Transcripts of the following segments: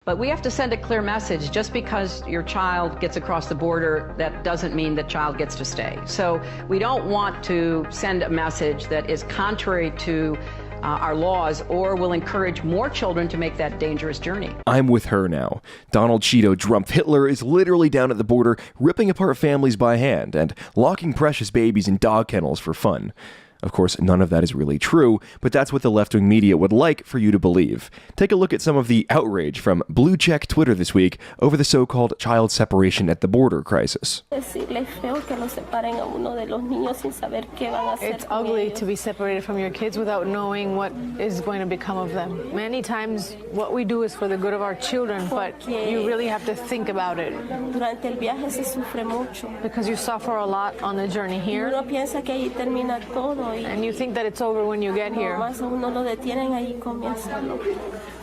But we have to send a clear message. Just because your child gets across the border, that doesn't mean the child gets to stay. So we don't want to send a message that is contrary to our laws or will encourage more children to make that dangerous journey. I'm with her now. Donald Cheeto Drumpf Hitler is literally down at the border, ripping apart families by hand and locking precious babies in dog kennels for fun. Of course, none of that is really true, but that's what the left-wing media would like for you to believe. Take a look at some of the outrage from blue check Twitter this week over the so-called child separation at the border crisis. It's ugly to be separated from your kids without knowing what is going to become of them. Many times what we do is for the good of our children, but you really have to think about it. Because you suffer a lot on the journey here. And you think that it's over when you get here.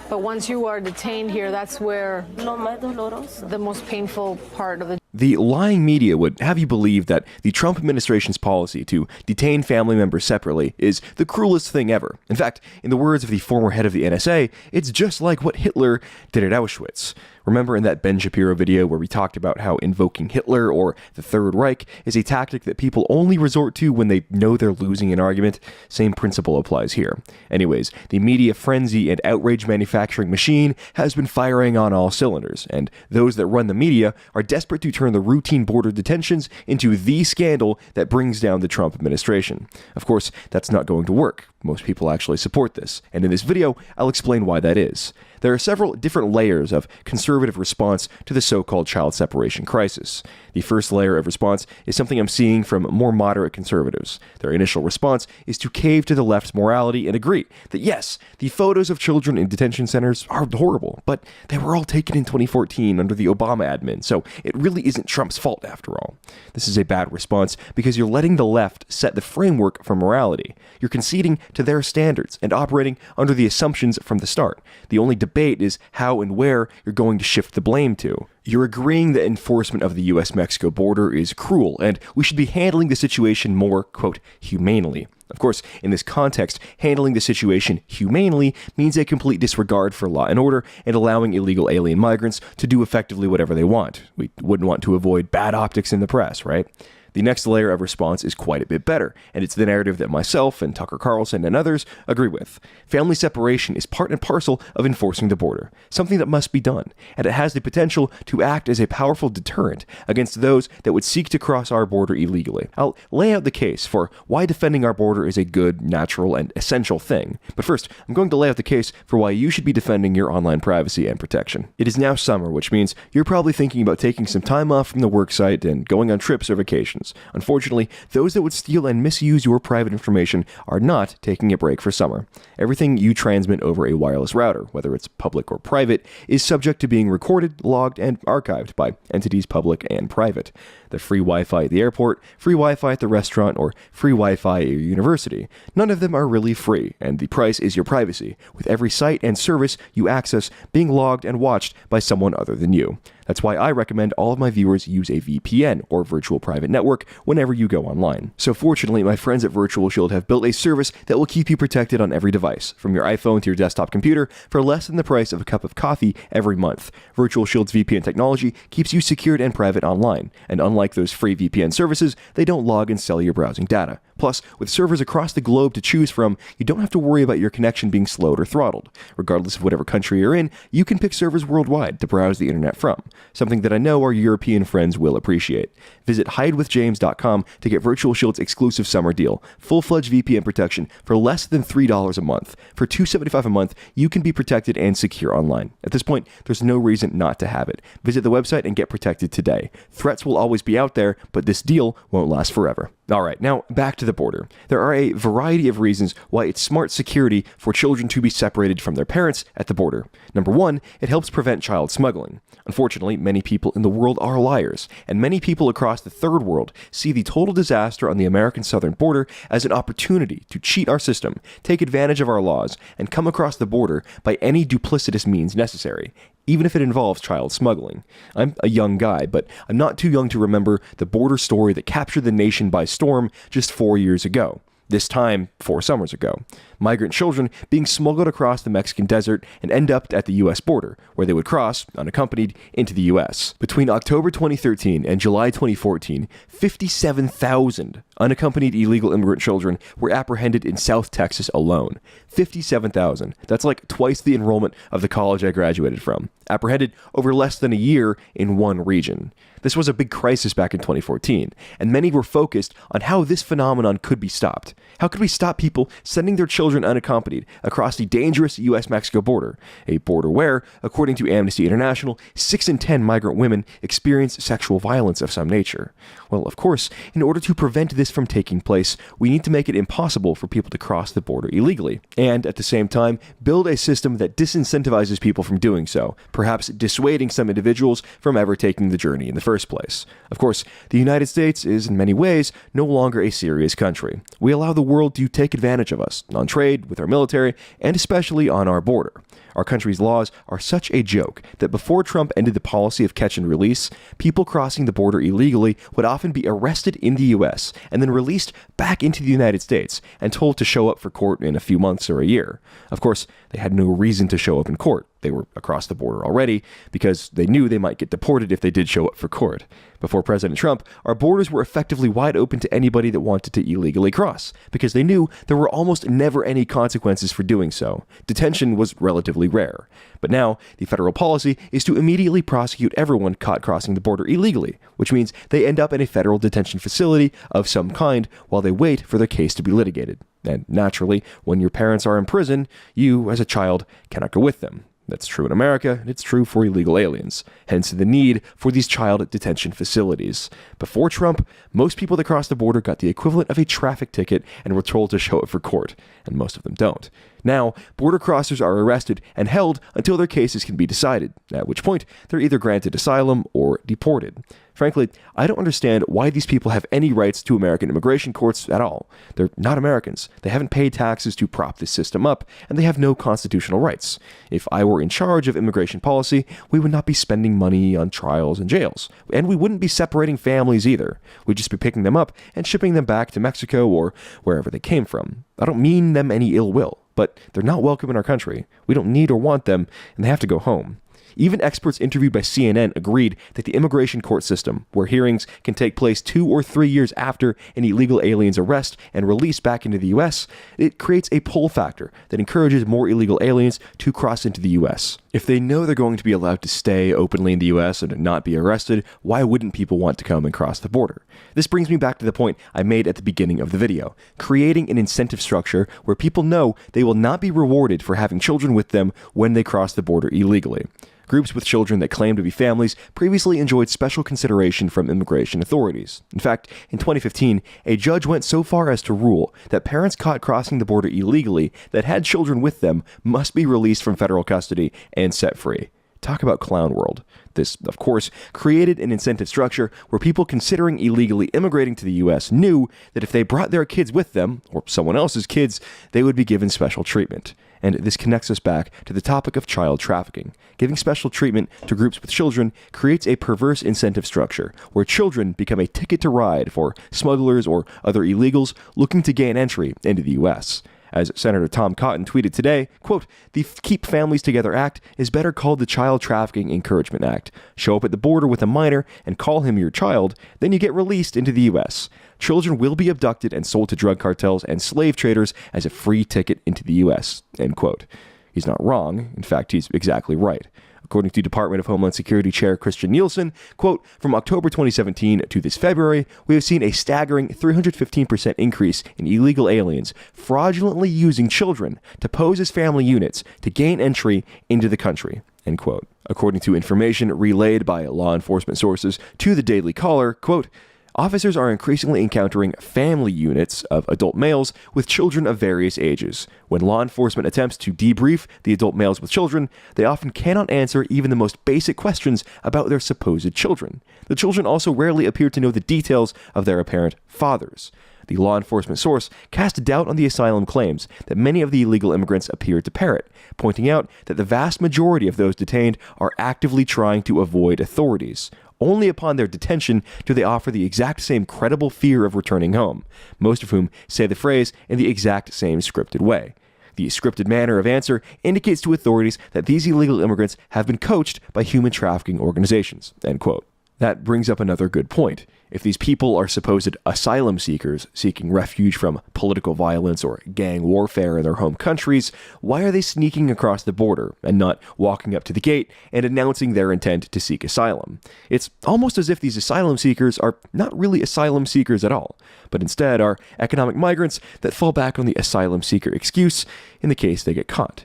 But once you are detained here, that's where the most painful part of the lying media would have you believe that the Trump administration's policy to detain family members separately is the cruelest thing ever. In fact, in the words of the former head of the NSA, it's just like what Hitler did at Auschwitz. Remember in that Ben Shapiro video where we talked about how invoking Hitler or the Third Reich is a tactic that people only resort to when they know they're losing an argument? Same principle applies here. Anyways, the media frenzy and outrage manufacturing machine has been firing on all cylinders, and those that run the media are desperate to turn the routine border detentions into the scandal that brings down the Trump administration. Of course, that's not going to work. Most people actually support this, and in this video, I'll explain why that is. There are several different layers of conservative response to the so-called child separation crisis. The first layer of response is something I'm seeing from more moderate conservatives. Their initial response is to cave to the left's morality and agree that yes, the photos of children in detention centers are horrible, but they were all taken in 2014 under the Obama admin, so it really isn't Trump's fault after all. This is a bad response because you're letting the left set the framework for morality. You're conceding to their standards and operating under the assumptions from the start. The only debate is how and where you're going to shift the blame to. You're agreeing that enforcement of the US-Mexico border is cruel, and we should be handling the situation more, quote, humanely. Of course, in this context, handling the situation humanely means a complete disregard for law and order and allowing illegal alien migrants to do effectively whatever they want. We wouldn't want to avoid bad optics in the press, right? The next layer of response is quite a bit better, and it's the narrative that myself and Tucker Carlson and others agree with. Family separation is part and parcel of enforcing the border, something that must be done, and it has the potential to act as a powerful deterrent against those that would seek to cross our border illegally. I'll lay out the case for why defending our border is a good, natural, and essential thing. But first, I'm going to lay out the case for why you should be defending your online privacy and protection. It is now summer, which means you're probably thinking about taking some time off from the worksite and going on trips or vacations. Unfortunately, those that would steal and misuse your private information are not taking a break for summer. Everything you transmit over a wireless router, whether it's public or private, is subject to being recorded, logged, and archived by entities public and private. The free Wi-Fi at the airport, free Wi-Fi at the restaurant, or free Wi-Fi at your university. None of them are really free, and the price is your privacy, with every site and service you access being logged and watched by someone other than you. That's why I recommend all of my viewers use a VPN, or virtual private network, whenever you go online. So fortunately, my friends at Virtual Shield have built a service that will keep you protected on every device, from your iPhone to your desktop computer, for less than the price of a cup of coffee every month. Virtual Shield's VPN technology keeps you secured and private online, and unlike those free VPN services, they don't log and sell your browsing data. Plus, with servers across the globe to choose from, you don't have to worry about your connection being slowed or throttled. Regardless of whatever country you're in, you can pick servers worldwide to browse the internet from, something that I know our European friends will appreciate. Visit hidewithjames.com to get Virtual Shield's exclusive summer deal, full-fledged VPN protection for less than $3 a month. For $275 a month, you can be protected and secure online. At this point, there's no reason not to have it. Visit the website and get protected today. Threats will always be out there, but this deal won't last forever. All right, now back to the border. There are a variety of reasons why it's smart security for children to be separated from their parents at the border. Number one, it helps prevent child smuggling. Unfortunately, many people in the world are liars, and many people across the third world see the total disaster on the American southern border as an opportunity to cheat our system, take advantage of our laws, and come across the border by any duplicitous means necessary, even if it involves child smuggling. I'm a young guy, but I'm not too young to remember the border story that captured the nation by storm just 4 years ago. this time 4 summers ago. Migrant children being smuggled across the Mexican desert and end up at the U.S. border, where they would cross, unaccompanied, into the U.S. Between October 2013 and July 2014, 57,000 unaccompanied illegal immigrant children were apprehended in South Texas alone. 57,000. That's like twice the enrollment of the college I graduated from. Apprehended over less than a year in one region. This was a big crisis back in 2014, and many were focused on how this phenomenon could be stopped. How could we stop people sending their children unaccompanied across the dangerous U.S.-Mexico border, a border where, according to Amnesty International, 6 in 10 migrant women experience sexual violence of some nature? Well, of course, in order to prevent this from taking place, we need to make it impossible for people to cross the border illegally, and at the same time, build a system that disincentivizes people from doing so, perhaps dissuading some individuals from ever taking the journey in the first place. Of course, the United States is in many ways no longer a serious country. We allow the world to take advantage of us, on trade, with our military, and especially on our border. Our country's laws are such a joke that before Trump ended the policy of catch and release, people crossing the border illegally would often be arrested in the U.S. and then released back into the United States and told to show up for court in a few months or a year. Of course, they had no reason to show up in court. They were across the border already because they knew they might get deported if they did show up for court. Before President Trump, our borders were effectively wide open to anybody that wanted to illegally cross because they knew there were almost never any consequences for doing so. Detention was relatively rare. But now, the federal policy is to immediately prosecute everyone caught crossing the border illegally, which means they end up in a federal detention facility of some kind while they wait for their case to be litigated. And naturally, when your parents are in prison, you, as a child, cannot go with them. That's true in America, and it's true for illegal aliens, hence the need for these child detention facilities. Before Trump, most people that crossed the border got the equivalent of a traffic ticket and were told to show up for court, and most of them don't. Now, border crossers are arrested and held until their cases can be decided, at which point they're either granted asylum or deported. Frankly, I don't understand why these people have any rights to American immigration courts at all. They're not Americans. They haven't paid taxes to prop this system up, and they have no constitutional rights. If I were in charge of immigration policy, we would not be spending money on trials and jails. And we wouldn't be separating families either. We'd just be picking them up and shipping them back to Mexico or wherever they came from. I don't mean them any ill will, but they're not welcome in our country. We don't need or want them, and they have to go home. Even experts interviewed by CNN agreed that the immigration court system, where hearings can take place 2 or 3 years after an illegal alien's arrest and release back into the U.S., it creates a pull factor that encourages more illegal aliens to cross into the U.S. If they know they're going to be allowed to stay openly in the U.S. and not be arrested, why wouldn't people want to come and cross the border? This brings me back to the point I made at the beginning of the video, creating an incentive structure where people know they will not be rewarded for having children with them when they cross the border illegally. Groups with children that claim to be families previously enjoyed special consideration from immigration authorities. In fact, in 2015, a judge went so far as to rule that parents caught crossing the border illegally that had children with them must be released from federal custody and set free. Talk about clown world. This, of course, created an incentive structure where people considering illegally immigrating to the U.S. knew that if they brought their kids with them, or someone else's kids, they would be given special treatment. And this connects us back to the topic of child trafficking. Giving special treatment to groups with children creates a perverse incentive structure where children become a ticket to ride for smugglers or other illegals looking to gain entry into the U.S. As Senator Tom Cotton tweeted today, quote, "The Keep Families Together Act is better called the Child Trafficking Encouragement Act. Show up at the border with a minor and call him your child, then you get released into the U.S. Children will be abducted and sold to drug cartels and slave traders as a free ticket into the U.S." End quote. He's not wrong. In fact, he's exactly right. According to Department of Homeland Security Chair Christian Nielsen, quote, "From October 2017 to this February, we have seen a staggering 315% increase in illegal aliens fraudulently using children to pose as family units to gain entry into the country." End quote. According to information relayed by law enforcement sources to the Daily Caller, quote, "Officers are increasingly encountering family units of adult males with children of various ages. When law enforcement attempts to debrief the adult males with children, they often cannot answer even the most basic questions about their supposed children. The children also rarely appear to know the details of their apparent fathers." The law enforcement source cast doubt on the asylum claims that many of the illegal immigrants appeared to parrot, pointing out that the vast majority of those detained are actively trying to avoid authorities. Only upon their detention do they offer the exact same credible fear of returning home, most of whom say the phrase in the exact same scripted way. The scripted manner of answer indicates to authorities that these illegal immigrants have been coached by human trafficking organizations, end quote. That brings up another good point. If these people are supposed asylum seekers seeking refuge from political violence or gang warfare in their home countries, why are they sneaking across the border and not walking up to the gate and announcing their intent to seek asylum? It's almost as if these asylum seekers are not really asylum seekers at all, but instead are economic migrants that fall back on the asylum seeker excuse in the case they get caught.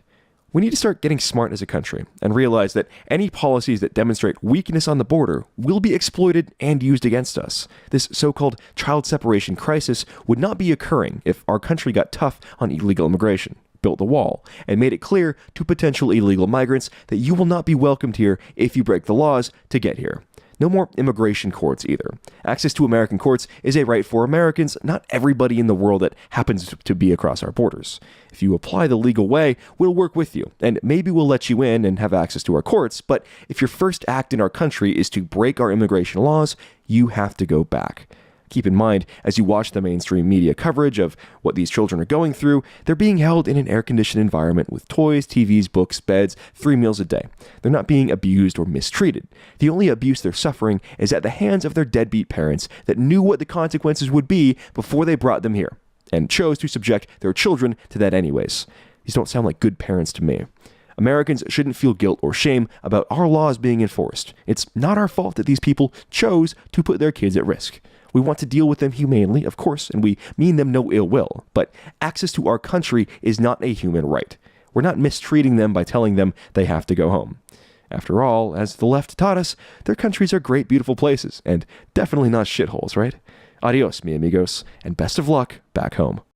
We need to start getting smart as a country and realize that any policies that demonstrate weakness on the border will be exploited and used against us. This so-called child separation crisis would not be occurring if our country got tough on illegal immigration, built the wall, and made it clear to potential illegal migrants that you will not be welcomed here if you break the laws to get here. No more immigration courts either. Access to American courts is a right for Americans, not everybody in the world that happens to be across our borders. If you apply the legal way, we'll work with you, and maybe we'll let you in and have access to our courts, but if your first act in our country is to break our immigration laws, you have to go back. Keep in mind, as you watch the mainstream media coverage of what these children are going through, they're being held in an air-conditioned environment with toys, TVs, books, beds, 3 meals a day. They're not being abused or mistreated. The only abuse they're suffering is at the hands of their deadbeat parents that knew what the consequences would be before they brought them here, and chose to subject their children to that anyways. These don't sound like good parents to me. Americans shouldn't feel guilt or shame about our laws being enforced. It's not our fault that these people chose to put their kids at risk. We want to deal with them humanely, of course, and we mean them no ill will, but access to our country is not a human right. We're not mistreating them by telling them they have to go home. After all, as the left taught us, their countries are great, beautiful places, and definitely not shitholes, right? Adios, mi amigos, and best of luck back home.